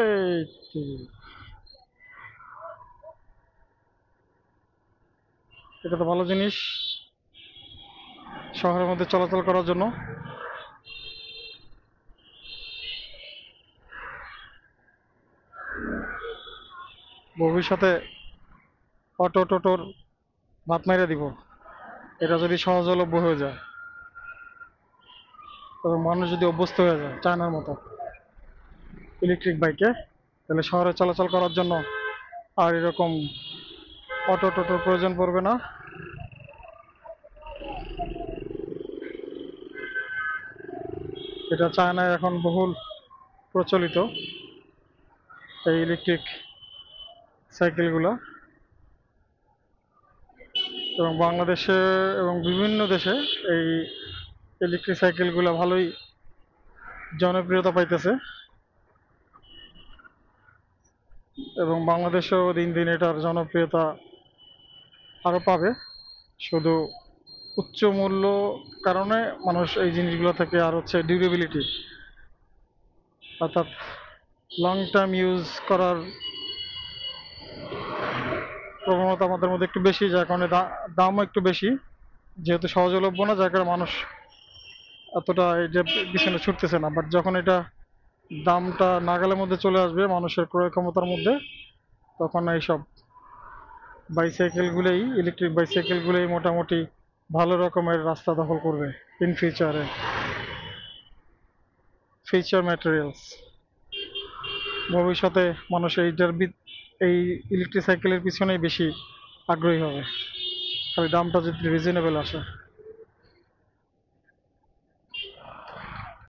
এই তো, এটা তো ভালো জিনিস শহরের মধ্যে চলাচল করার জন্য। ভবিষ্যতে অটো টোটোর ভাত মেরে দিব, এটা যদি সহজলভ্য হয়ে যায়, তবে মানুষ যদি অভ্যস্ত হয়ে যায় চায়নার মতো ইলেকট্রিক বাইকে, তাহলে শহরে চলাচল করার জন্য আর এরকম অটো টোটোর প্রয়োজন পড়বে না। এটা চায়নায় এখন বহুল প্রচলিত, এই ইলেকট্রিক সাইকেলগুলো। এবং বাংলাদেশে এবং বিভিন্ন দেশে এই ইলেকট্রিক সাইকেলগুলো ভালোই জনপ্রিয়তা পাইতেছে, এবং বাংলাদেশেও দিন দিন এটার জনপ্রিয়তা আরও পাবে। শুধু উচ্চ মূল্য কারণে মানুষ এই জিনিসগুলো থেকে, আর হচ্ছে ডিউরেবিলিটি, অর্থাৎ লং টার্ম ইউজ করার প্রবণতা আমাদের মধ্যে একটু বেশি, যার কারণে দামও একটু বেশি, যেহেতু সহজলভ্য না, যার কারণে মানুষ এতটা এটা পিছনে ছুটতেছে না। বাট যখন এটা দামটা নাগালের মধ্যে চলে আসবে মানুষের ক্রয় ক্ষমতার মধ্যে, তখন এইসব বাইসাইকেলগুলোই, ইলেকট্রিক বাইসাইকেলগুলোই মোটামুটি ভালো রকমের রাস্তা দখল করবে ইন ফিউচারে। ফিউচার ম্যাটেরিয়ালস, ভবিষ্যতে মানুষ এই ইলেকট্রিক সাইকেলের পিছনেই বেশি আগ্রহী হবে, খালি দামটা যদি রিজনেবল আসে।